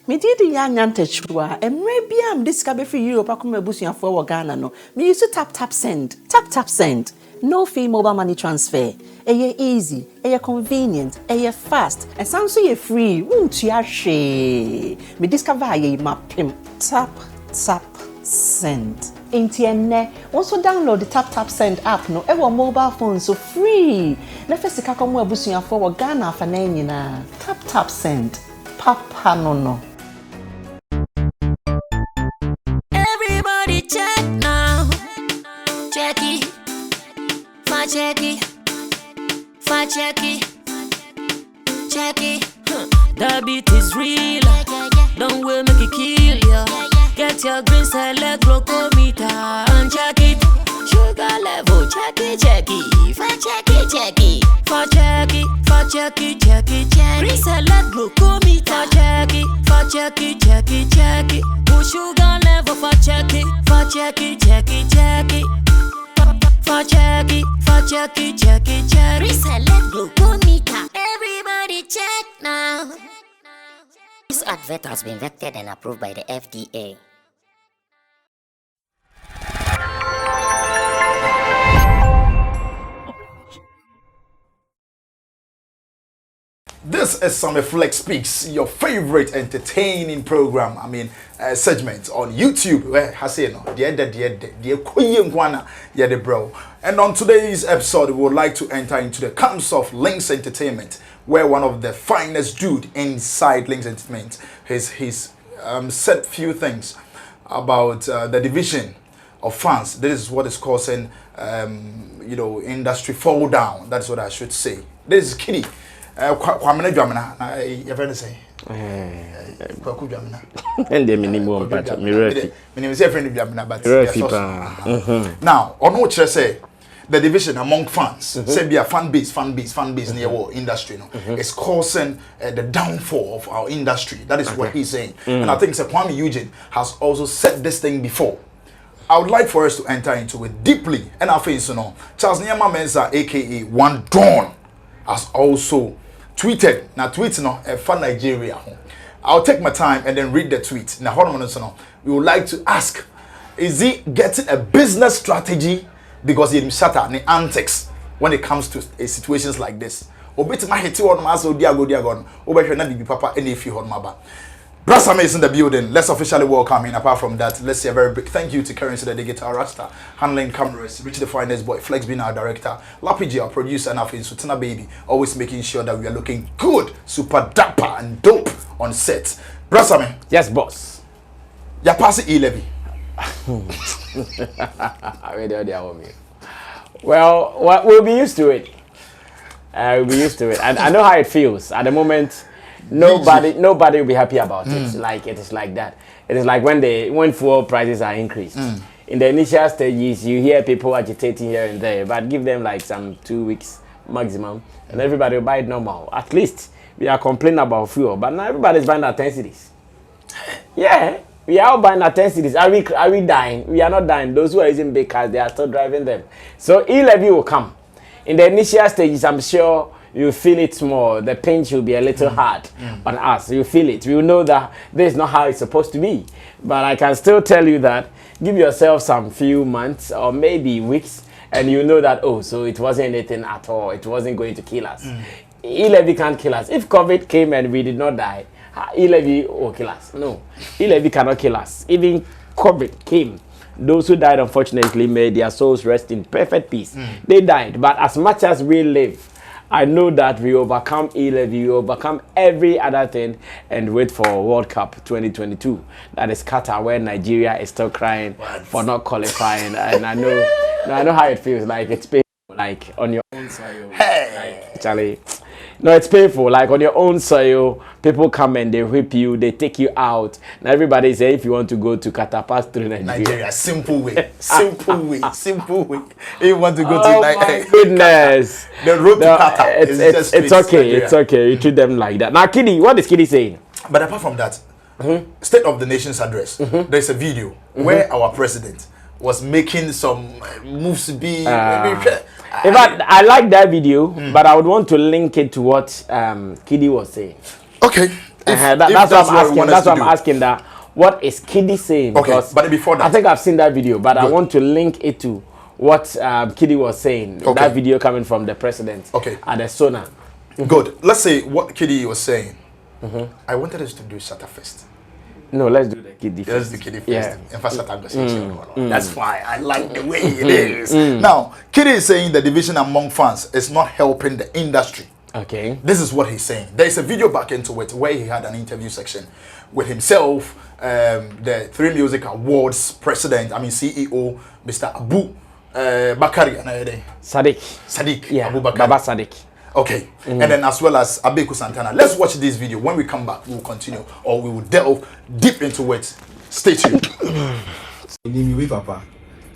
Me did the chua, and maybe I'm discovered for you, Pakuma Busia for Ghana. No, me used to tap send. No fee mobile money transfer. Eye easy, convenient, fast, and sounds so free. Won't you share? Me discover ye my pimp. Tap send. Intienne, also download the tap send app no ever mobile phone so free. Nefesi kakomo abusuya for Ghana for na. Tap send. Papa no. Everybody check now. Check it. The beat is real. Don't wait, make it kill ya. Get your green select glucometer and check it. Sugar level, check it. For check it. Green select glucometer. Check it. Put sugar level for check it. For check it. Reselect glucometer. Everybody check now. This advert has been vetted and approved by the FDA. This is Sammy Flex Speaks, your favorite entertaining program. Segment on YouTube. Where I say no, the bro. And on today's episode, we would like to enter into the camps of Links Entertainment, where one of the finest dude inside Links Entertainment has said few things about the division of fans. This is what is causing industry fall down. That's what I should say. This is Kidi. Kwamene Dwamena, you ever say? Kwaku Dwamena. And the minimum, but Mirati. Minimum is every Dwamena, but now, on what you say, the division among fans, say be a fan base near war industry, is causing the downfall of our industry. That is what he's saying. And I think Sir Kwame Eugene has also said this thing before. I would like for us to enter into it deeply. And I think, Charles Nyama Mensah, aka One Dawn, has also tweeted. Now, tweets for Nigeria. I'll take my time and then read the tweet. Now, we would like to ask, is he getting a business strategy because he Shatta and the antics when it comes to situations like this? Sammy is in the building. Let's officially welcome him. Apart from that, let's say a very big thank you to Currency the Digital Rasta, handling cameras, Rich the Finest Boy, Flex being our director, Lapiji our producer, and our Sutana Baby, always making sure that we are looking good, super dapper and dope on set. Sammy. Yes, boss. You're passing E-Levy. Well, we'll be used to it. We'll be used to it. And I know how it feels. At the moment, nobody will be happy about it. Like it is like that. It is like when fuel prices are increased. In the initial stages, you hear people agitating here and there, but give them like some 2 weeks maximum, and everybody will buy it normal. At least we are complaining about fuel, but now everybody's buying at 10 cities. Yeah, we are all buying at 10 cities. Are we dying? We are not dying. Those who are using big cars, they are still driving them. So E-Levy will come. In the initial stages, I'm sure you feel it more. The pinch will be a little hard on us. You feel it. You know that this is not how it's supposed to be. But I can still tell you that give yourself some few months or maybe weeks, and you know that, oh, so it wasn't anything at all. It wasn't going to kill us. E-Levy can't kill us. If COVID came and we did not die, E-Levy will kill us. No, E-Levy cannot kill us. Even COVID came. Those who died, unfortunately, may their souls rest in perfect peace. They died. But as much as we live, I know that we overcome E-Levy, we overcome every other thing, and wait for World Cup 2022. That is Qatar, where Nigeria is still crying for not qualifying. And I know how it feels. Like it's painful, like on your own soil. Hey, like, Charlie. No, it's painful. Like on your own soil, people come and they whip you, they take you out. Now everybody say if you want to go to Qatar, pass through Nigeria. Simple way. Simple way. If you want to go to Nigeria. Goodness. The road to Qatar is just it's okay. It's okay. You treat them like that. Now, Kidi, what is Kidi saying? But apart from that, State of the Nation's address, there's a video where our president was making some moves to be. In fact, I like that video, but I would want to link it to what Kidi was saying. Okay, That's what I'm asking. That's what I'm asking. That what is Kidi saying? Okay, because but before that, I think I've seen that video, but good. I want to link it to what Kidi was saying. Okay. That video coming from the president. Okay. At the Sona. Good. Let's say what Kidi was saying. I wanted us to do Shatta first. No, let's do the Kidi first. Let's do Kidi first. Yeah. In fact, Shatta That's why I like the way it is. Now, Kidi is saying the division among fans is not helping the industry. Okay. This is what he's saying. There is a video back into it where he had an interview section with himself, the 3 Music Awards president, CEO, Mr. Abu Bakari. Sadiq. Yeah. Abu Bakari. Baba Sadiq. Okay, and then as well as Abeku Santana. Let's watch this video. When we come back, we will continue, or we will delve deep into it. Stay tuned. Papa.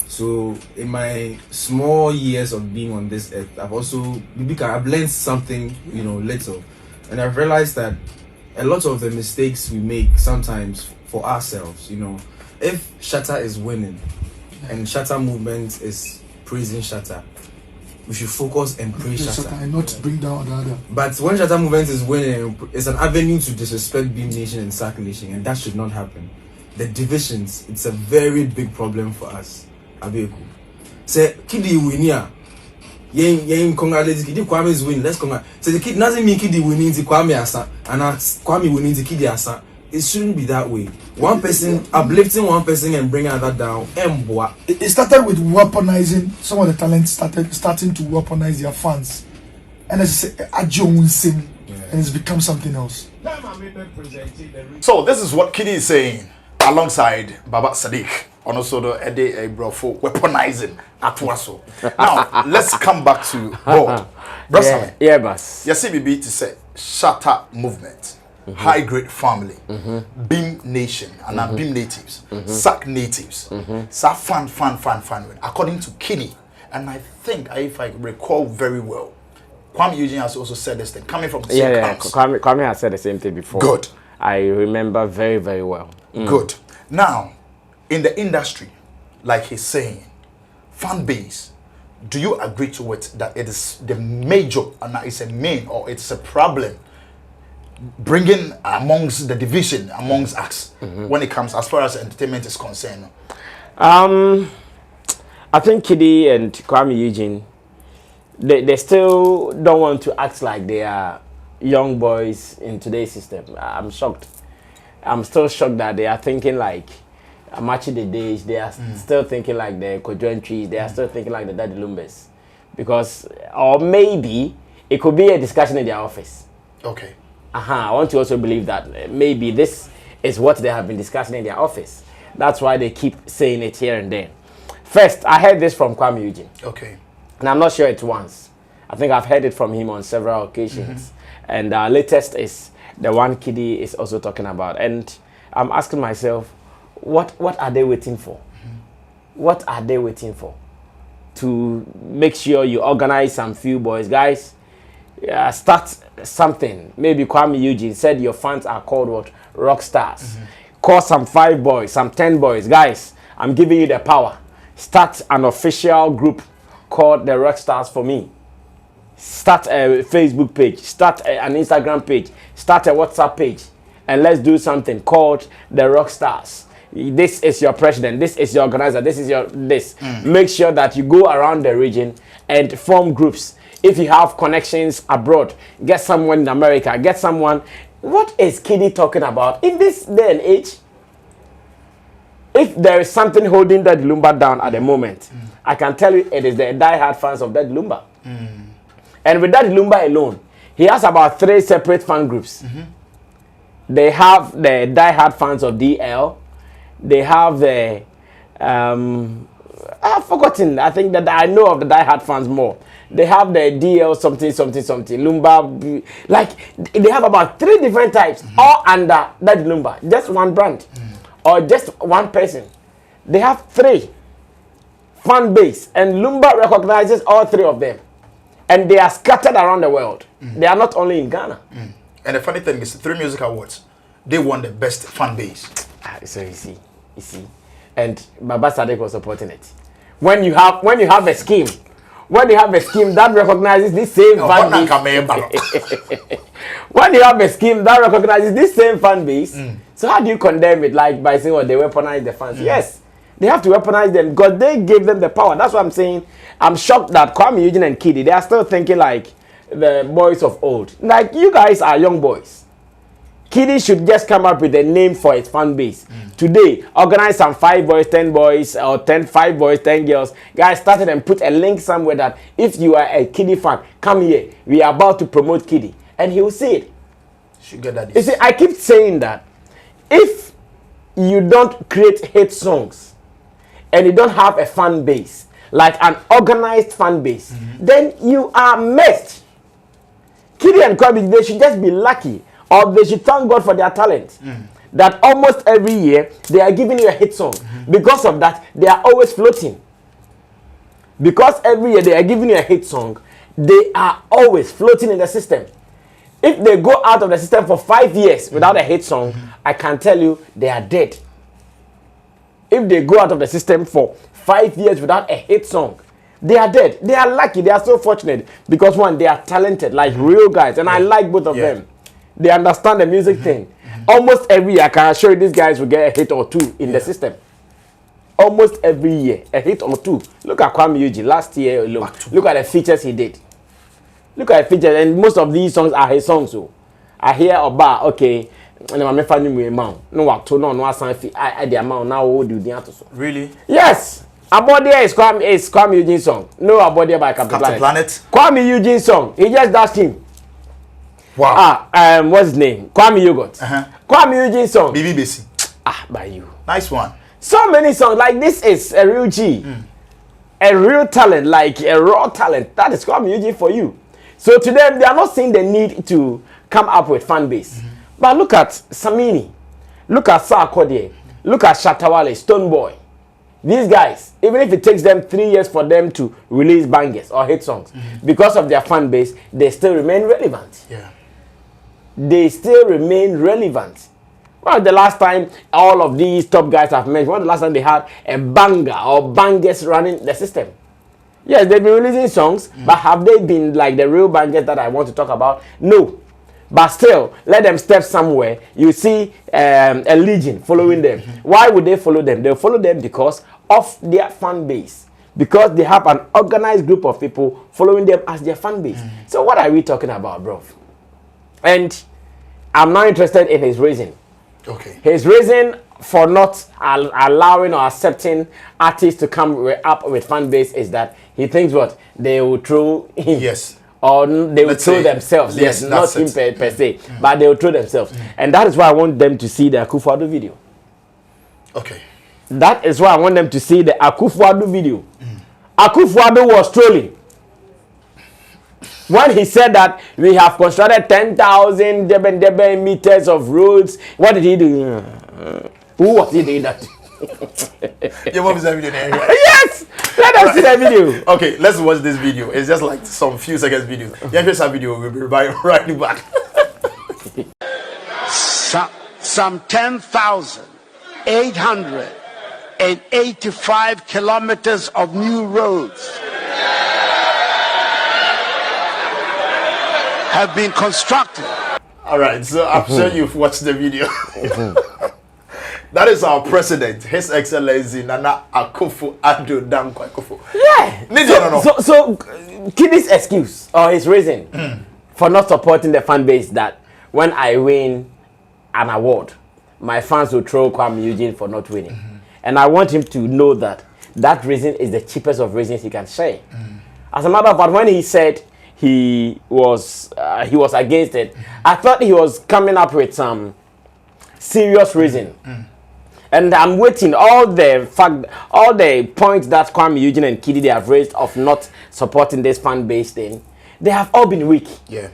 So in my small years of being on this earth, I've learned something, little, and I've realized that a lot of the mistakes we make sometimes for ourselves, if Shatta is winning and Shatta movement is praising Shatta, we should focus and praise Shatta and not bring down the other. But when Shatta movement is winning, it's an avenue to disrespect Beam Nation and Sack Nation, and that should not happen. The divisions, it's a very big problem for us. Abeku. Say Kidi winia. Yen congratulate Kidi Kwame is winning. Let's congratulate. Say the kid doesn't mean Kidi winning to Kwame asa and Kwame winning to Kidi asa. It shouldn't be that way. One person uplifting one person and bringing another down. It started with weaponizing. Some of the talents starting to weaponize their fans, and as I say, and it's become something else. So this is what Kidi is saying alongside Baba Sadiq on also the Ede Brofo weaponizing Atwaso. Now let's come back to God. Yeah, boss. Yes, CBB to say Shatta movement. High grade family, Beam Nation, and Beam natives, Sack natives, Sa fan. According to Kidi, and I think if I recall very well, Kwame Eugene has also said this thing coming from the same camps. Kwame has said the same thing before. Good. I remember very, very well. Good. Now, in the industry, like he's saying, fan base. Do you agree to it that it is the major, and it's a main, or it's a problem? Bringing amongst the division amongst us when it comes as far as entertainment is concerned. I think Kidi and Kwame Eugene, they still don't want to act like they are young boys in today's system. I'm shocked. I'm still shocked that they are thinking like matching the days. They are still thinking like the Kojoentries. They are still thinking like the Daddy Lumbers, because or maybe it could be a discussion in their office. Okay. I want to also believe that maybe this is what they have been discussing in their office. That's why they keep saying it here and there. First, I heard this from Kwame Eugene. Okay. And I'm not sure it's once. I think I've heard it from him on several occasions. And latest is the one Kidi is also talking about. And I'm asking myself, what are they waiting for? What are they waiting for? To make sure you organize some few boys. Guys, start something. Maybe Kwame Eugene said your fans are called what? Rock stars. Call some 5 boys, some 10 boys. Guys, I'm giving you the power. Start an official group called the Rock Stars for me. Start a Facebook page. Start an Instagram page. Start a WhatsApp page. And let's do something called the Rock Stars. This is your president. This is your organizer. This is your this. Make sure that you go around the region and form groups. If you have connections abroad, get someone in America, get someone. What is Kidi talking about in this day and age? If there is something holding that Lumba down at the moment, I can tell you it is the die-hard fans of that Lumba. And with that Lumba alone, he has about 3 separate fan groups. They have the die-hard fans of DL. They have the I've forgotten. I think that I know of the die-hard fans more. They have the DL something Lumba, like they have about 3 different types, all under that Lumba, just one brand, or just one person. They have 3 fan base, and Lumba recognizes all 3 of them, and they are scattered around the world. They are not only in Ghana. And the funny thing is, the 3 Music Awards, they won the best fan base. So you see, and Baba Sadiq was supporting it. When you have a scheme when you have a scheme that recognizes this same fan base, when you have a scheme that recognizes this same fan base, so how do you condemn it? Like by saying, well, they weaponize the fans? Yes, they have to weaponize them because they gave them the power. That's what I'm saying. I'm shocked that Kwame Eugene and Kidi, they are still thinking like the boys of old. Like, you guys are young boys. Kidi should just come up with a name for its fan base. Today, organize some 5 boys, 10 boys, or 5 boys, 10 girls. Guys, started and put a link somewhere that if you are a Kidi fan, come here. We are about to promote Kidi. And he will see it. Sugar daddy. You see, I keep saying that if you don't create hit songs and you don't have a fan base, like an organized fan base, then you are messed. Kidi and Kwame, they should just be lucky. Or they should thank God for their talent. That almost every year they are giving you a hit song. Because of that, they are always floating. Because every year they are giving you a hit song, they are always floating in the system. If they go out of the system for 5 years without a hit song, I can tell you they are dead. If they go out of the system for 5 years without a hit song, they are dead. They are lucky. They are so fortunate. Because one, they are talented, like real guys. And I like both of them. They understand the music thing. Almost every year, I can assure you these guys will get a hit or two in the system. Almost every year, a hit or two. Look at Kwame Eugene last year alone. Look at the features he did. Look at the features, and most of these songs are his songs. So I hear about okay, no I'm finding me amount. No what to no asan fi I the amount now what do you so. Really? Yes. Abodia is Kwame Eugene song. No Abodia by Captain Planet. Kwame Eugene song. He just dashed him. Wow. What's his name? Kwame Yogurt. Kwame Eugene song. BB Basi. By you. Nice one. So many songs. Like this is a real G. A real talent, like a raw talent. That is Kwame Eugene for you. So to them, they are not seeing the need to come up with fan base. But look at Sammy. Look at Sarkodie. Look at Shatta, Wale, Stone Boy. These guys, even if it takes them 3 years for them to release bangers or hit songs, because of their fan base, they still remain relevant. Yeah. They still remain relevant. Well, the last time all of these top guys have mentioned, when the last time they had a banger or bangers running the system? Yes, they've been releasing songs, but have they been like the real bangers that I want to talk about? No. But still, let them step somewhere. You see a legion following them. Why would they follow them? They'll follow them because of their fan base. Because they have an organized group of people following them as their fan base. So what are we talking about, bro? And I'm not interested in his reason. Okay. His reason for not allowing or accepting artists to come up with fan base is that he thinks what? They will throw him. Yes. Or they will throw themselves. Yes, not him per se. But they will throw themselves. And that is why I want them to see the Akufo-Addo video. Okay. That is why I want them to see the Akufo-Addo video. Akufo-Addo was trolling. When he said that we have constructed 10,000 meters of roads, what did he do? Who was he doing that? Your mom is that video there? Yes! Let us see the video. Okay, let's watch this video. It's just like some few seconds video. Yeah, here's a video. We'll be right back. Some 10,885 kilometers of new roads have been constructed. All right, so I'm sure you've watched the video. That is our president, His Excellency Nana Akufo-Addo Dankwa Akufo. Yeah. So Kidi's excuse or his reason for not supporting the fan base that when I win an award, my fans will throw Kwame Eugene for not winning. And I want him to know that that reason is the cheapest of reasons he can say. As a matter of fact, when he said he was against it, I thought he was coming up with some serious reason. And I'm waiting all the points that Kwame Eugene and Kidi they have raised of not supporting this fan base thing. They have all been weak. Yeah.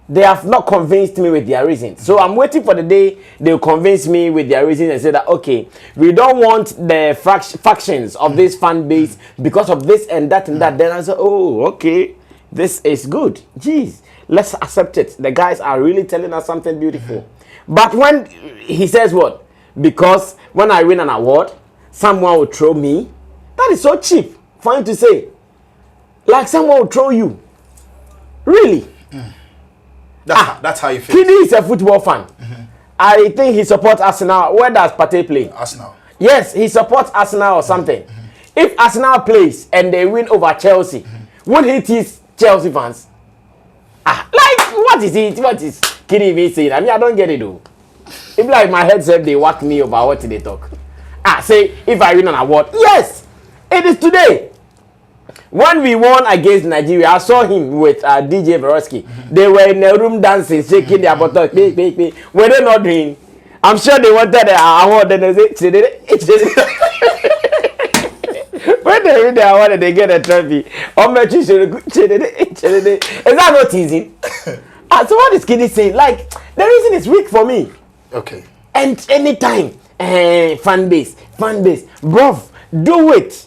They have not convinced me with their reasons. So I'm waiting for the day they'll convince me with their reasons and say that, okay, we don't want the factions of this fan base because of this and that and that. Then I say, oh, okay, this is good. Jeez, let's accept it. The guys are really telling us something beautiful. But when he says what? Because when I win an award, someone will throw me. That is so cheap for him to say. Like someone will throw you. Really? That's how you feel. Kidi is a football fan. I think he supports Arsenal. Where does Partey play? Arsenal. Yes, he supports Arsenal or something. If Arsenal plays and they win over Chelsea, would he tease Chelsea fans? Like, what is it? What is Kidi even saying? I mean, I don't get it though. If like my head said they whack me over what they talk. Say if I win an award. Yes, it is today. When we won against Nigeria, I saw him with DJ Veroski. They were in a room dancing, shaking their bottle. Were they not doing? I'm sure they wanted the award. Then they say, when they win the award and they get a trophy, is that not teasing? So what is Kidi saying? Like, the reason is weak for me. Okay. And anytime, fan base, bruv, do it.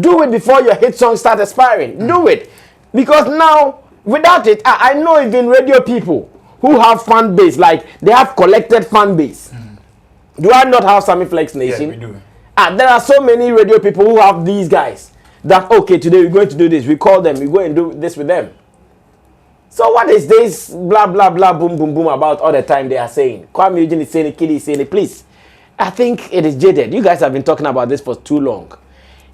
Do it before your hit song start expiring. Do it. Because now, without it, I know even radio people who have fan base, like they have collected fan base. Do I not have Sammy Flex Nation? Yeah, we do. There are so many radio people who have these guys that, okay, today we're going to do this. We call them, we go and do this with them. So what is this blah, blah, blah, boom, boom, boom about all the time they are saying? Kwame Eugene is saying it, Kidi is saying it, please. I think it is jaded. You guys have been talking about this for too long.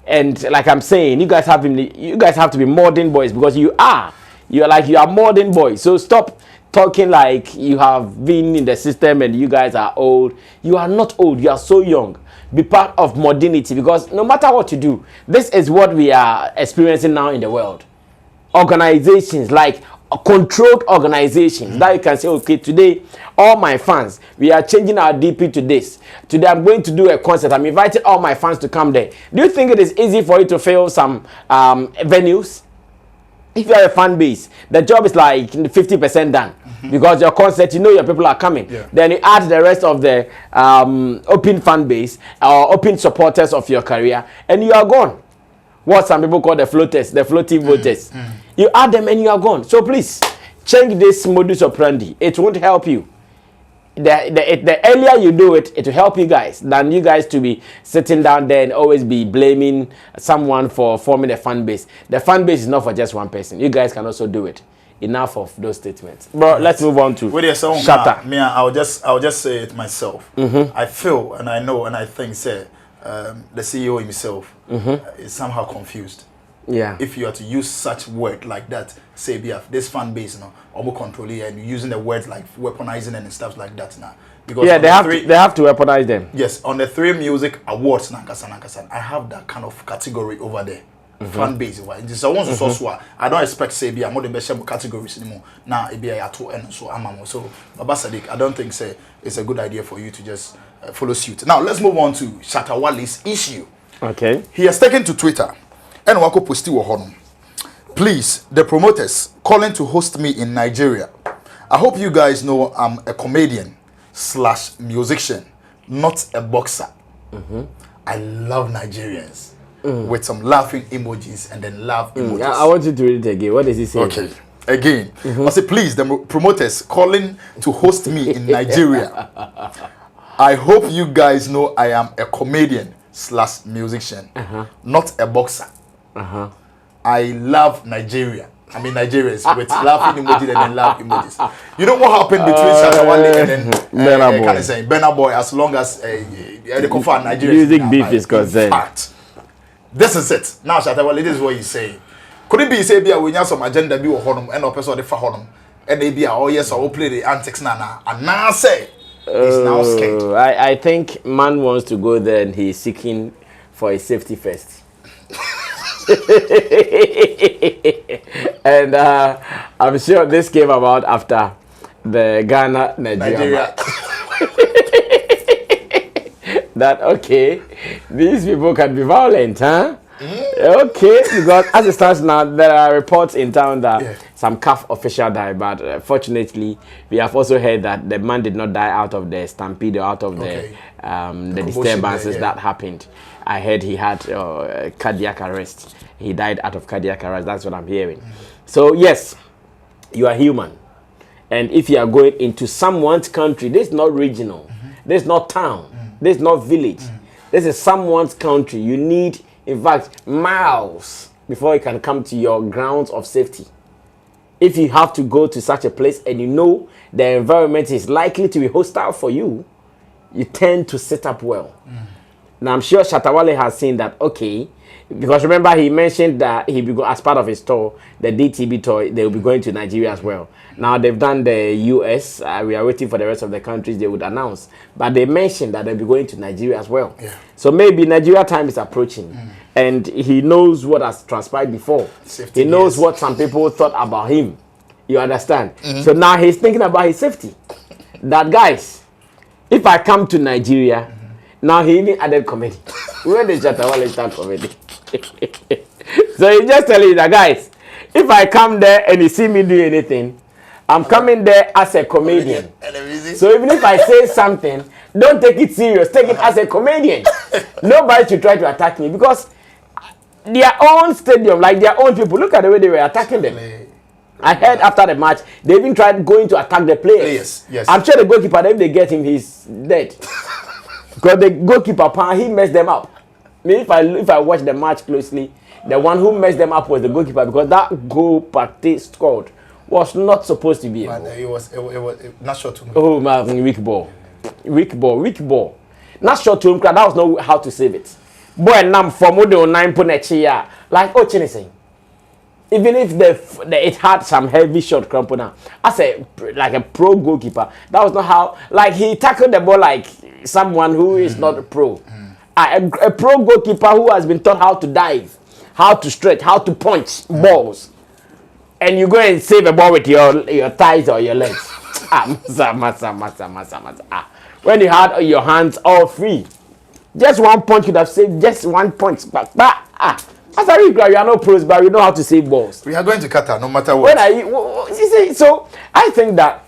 And like I'm saying, you guys have to be modern boys because you are modern boys. So stop talking like you have been in the system and you guys are old. You are not old. You are so young. Be part of modernity because no matter what you do, this is what we are experiencing now in the world. Organizations like controlled organizations that you can say, okay, today all my fans, we are changing our DP to this. Today I'm going to do a concert. I'm inviting all my fans to come there. Do you think it is easy for you to fill some venues? If you are a fan base, the job is like 50% done because your concert, you know your people are coming. Yeah. Then you add the rest of the open fan base or open supporters of your career and you are gone. What some people call the floaters, the floating voters. You add them and you are gone. So please, change this modus operandi. It won't help you. The earlier you do it, it will help you guys than you guys to be sitting down there and always be blaming someone for forming a fan base. The fan base is not for just one person. You guys can also do it. Enough of those statements. Bro, let's move on to Shatta. I'll just say it myself. I feel and I know and I think, say, the CEO himself is somehow confused. Yeah. If you are to use such word like that, say this fan base, almost control it, and using the words like weaponizing and stuff like that now. Because yeah, they have to weaponize them. Yes, on the 3 music awards, I have that kind of category over there. Fan base. This is I don't expect say be more the best categories anymore. Now it be a 2 and so amamo. So Baba Sadiq, I don't think say it's a good idea for you to just follow suit. Now let's move on to Shatta Wale's issue. Okay. He has taken to Twitter and wako posti wo hono. Please, the promoters calling to host me in Nigeria. I hope you guys know I'm a comedian / musician, not a boxer. I love Nigerians with some laughing emojis and then laugh emojis. I want you to read it again. What does he say? Okay. Again. I say, please, the promoters calling to host me in Nigeria. I hope you guys know I am a comedian / musician, not a boxer. I love Nigeria. I mean Nigerians with laughing emojis and then laugh emojis. You know what happened between Shatta Wale and then Burna Boy? As long as they confirm Nigeria music beef is concerned. Fact. This is it. Now Shatta Wale, this is what he's saying. Could it be say be we have some agenda be or honum and person the fa honum and they be oh yes or play the antics now and now say he's now scared. I think man wants to go there and he's seeking for his safety first. And I'm sure this came about after the Ghana-Nigeria. That okay, these people can be violent, huh? Okay, because as it stands now, there are reports in town that some CAF official died, but fortunately, we have also heard that the man did not die out of the stampede or out of the disturbances that happened. I heard he had cardiac arrest. He died out of cardiac arrest. That's what I'm hearing. So yes, you are human, and if you are going into someone's country, this is not regional, this is not town, this is not village, this is someone's country. You need, in fact, miles before you can come to your grounds of safety. If you have to go to such a place and you know the environment is likely to be hostile for you, you tend to sit up well. Now, I'm sure Shatta has seen that, okay, because remember he mentioned that he be as part of his tour, the DTB tour, they will be going to Nigeria as well. Now, they've done the US. We are waiting for the rest of the countries they would announce. But they mentioned that they'll be going to Nigeria as well. Yeah. So maybe Nigeria time is approaching. And he knows what has transpired before. He knows what some people thought about him. You understand? So now he's thinking about his safety. That, guys, if I come to Nigeria, now he even added comedy. When did Shatta start comedy? So he's just telling you that, guys, if I come there and you see me do anything, I'm coming there as a comedian. So even if I say something, don't take it serious. Take it as a comedian. Nobody should try to attack me because their own stadium, like their own people, look at the way they were attacking them. I heard after the match, they even tried going to attack the players. Yes. I'm sure the goalkeeper, if they get him, he's dead. Because the goalkeeper, he messed them up. Maybe if I watch the match closely, the one who messed them up was the goalkeeper because that goal Partey scored was not supposed to be a goal. It was not shot to him. Oh man, weak ball. Not shot to him. That was not how to save it. Boy, nam for more than 9 punches. Like saying. Even if it had some heavy shot crampona, as like a pro goalkeeper, that was not how. Like he tackled the ball like someone who is not a pro. A pro goalkeeper who has been taught how to dive, how to stretch, how to punch balls, and you go and save a ball with your thighs or your legs. When you had your hands all free, just one punch could have saved just one punch. As a we are not pros, but we know how to save balls. We are going to Qatar no matter what. So I think that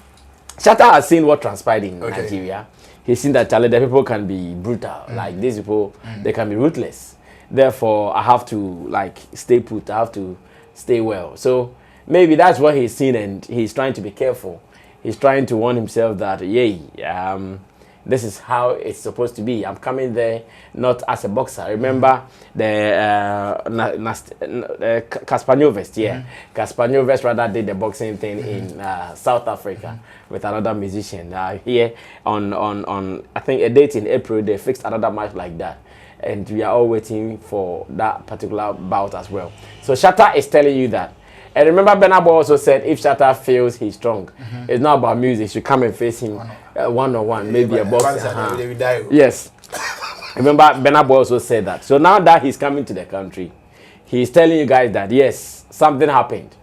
Shatta has seen what transpired in Nigeria. He's seen that the people can be brutal. Like these people, they can be ruthless. Therefore, I have to stay put. I have to stay well. So maybe that's what he's seen, and he's trying to be careful. He's trying to warn himself that, this is how it's supposed to be. I'm coming there not as a boxer. Remember the Caspanyoves, Caspanyoves rather did the boxing thing in South Africa with another musician. Here on I think a date in April, they fixed another match like that. And we are all waiting for that particular bout as well. So Shatta is telling you that. And remember, Benabo also said if Shatta feels he's strong, it's not about music. You should come and face him one-on-one, maybe a boxer. Yes. Remember, Benabo also said that. So now that he's coming to the country, he's telling you guys that, yes, something happened.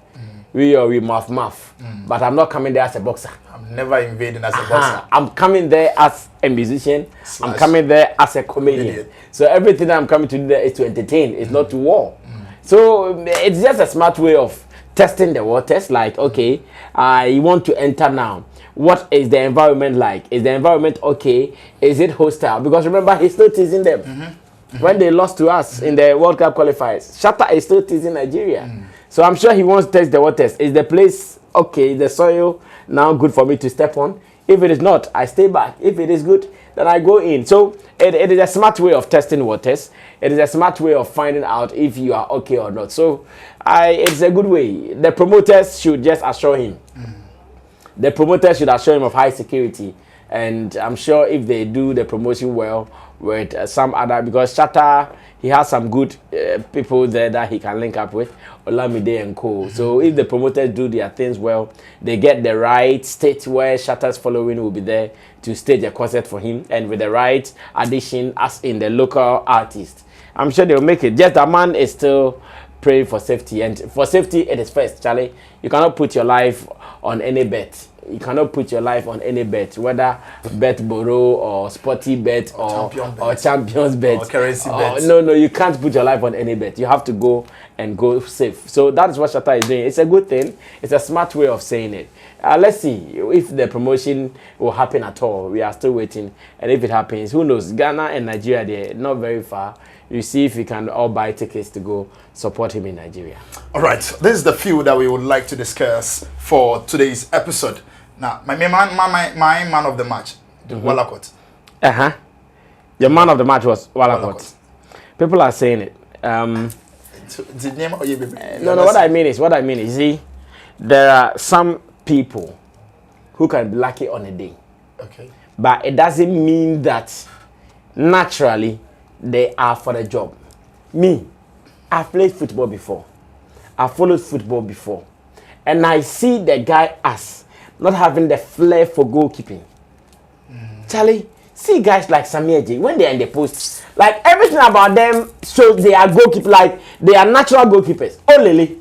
We muff. But I'm not coming there as a boxer. I'm never invading as a boxer. I'm coming there as a musician. I'm coming there as a comedian. So everything I'm coming to do there is to entertain. It's not to war. So it's just a smart way of testing the waters. Like, okay, I want to enter now. What is the environment like? Is the environment okay? Is it hostile? Because remember, he's still teasing them. When they lost to us in the World Cup qualifiers, Shatta is still teasing Nigeria. So I'm sure he wants to test the waters. Is the place okay? Is the soil now good for me to step on? If it is not, I stay back. If it is good, then I go in. So it is a smart way of testing waters. It is a smart way of finding out if you are okay or not. So it's a good way. The promoters should just assure him. The promoters should assure him of high security. And I'm sure if they do the promotion well with some other, because Shatta, he has some good people there that he can link up with, Olamide and co. So if the promoters do their things well, they get the right state where Shatta's following will be there to stage a concert for him, and with the right addition as in the local artist, I'm sure they'll make it. Just that man is still praying for safety, and for safety it is first, Charlie. You cannot put your life on any bet. You cannot put your life on any bet, whether bet borrow or sporty bet or champions bet or currency bet. No, you can't put your life on any bet. You have to go and go safe. So that is what Shatta is doing. It's a good thing. It's a smart way of saying it. Let's see if the promotion will happen at all. We are still waiting. And if it happens, who knows? Ghana and Nigeria, they're not very far. You see if we can all buy tickets to go support him in Nigeria. All right. This is the few that we would like to discuss for today's episode. Now, my man of the match, Walakot. Your man of the match was Walakot. People are saying it. The name of you. No, what I mean is, see, there are some people who can be lucky on a day. Okay. But it doesn't mean that naturally they are for the job. Me, I've played football before. I've followed football before. And I see the guy as not having the flair for goalkeeping. Charlie, see guys like Sammy, when they're in the post, like everything about them shows they are goalkeepers, like they are natural goalkeepers. Oh, Lily.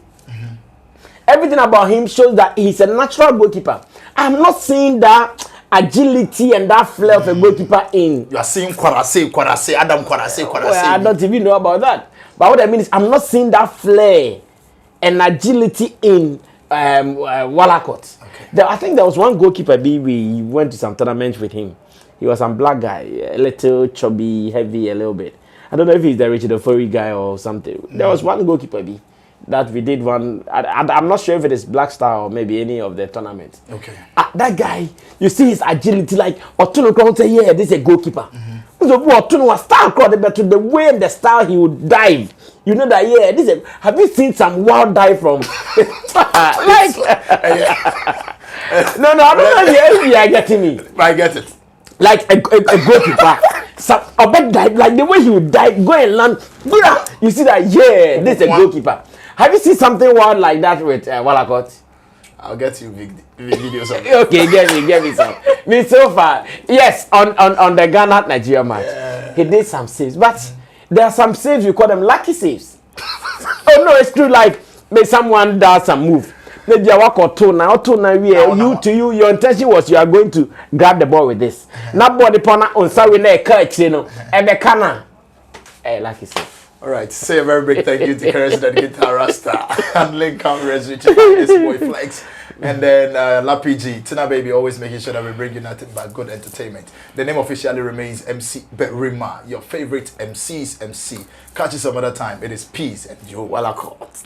Everything about him shows that he's a natural goalkeeper. I'm not seeing that agility and that flair of a goalkeeper in. You are seeing Kwarase, Adam Kwarase. Well, I don't even know about that. But what I mean is, I'm not seeing that flair and agility in Walakot. Okay. I think there was one goalkeeper, we went to some tournaments with him. He was some black guy, a little chubby, heavy, a little bit. I don't know if he's the Richard Ofori guy or something. There was one goalkeeper that we did one. I'm not sure if it is Black Star or maybe any of the tournaments. Okay. That guy, you see his agility, like Otuno can say, yeah, this is a goalkeeper. Otuno was star across the battle, the way and the style he would dive. You know that, yeah, this is. Have you seen some wild dive from? Like, no, I don't know if you are getting me. I get it. Like a goalkeeper, a big dive, like the way he would dive, go and land. You see that? Yeah, this is a goalkeeper. Have you seen something wild like that with Walakot? I'll get you videos of it. Okay, get me some. Me so far, yes, on the Ghana Nigeria match, he did some saves, but there are some saves we call them lucky saves. Oh no, it's true. Like maybe someone does some move. Maybe I walk or two now, your intention was you are going to grab the ball with this. Now, body partner on Saturday, catch, you know, and the canna. Like you said. All right, say a very big thank you to Keres the Guitar Rasta and Link Congress, Richard, this boy Flex, and then Lapiji, Tina Baby, always making sure that we bring you nothing but good entertainment. The name officially remains MC Berima, your favorite MC's MC. Catch you some other time. It is Peace and Joe Walakot.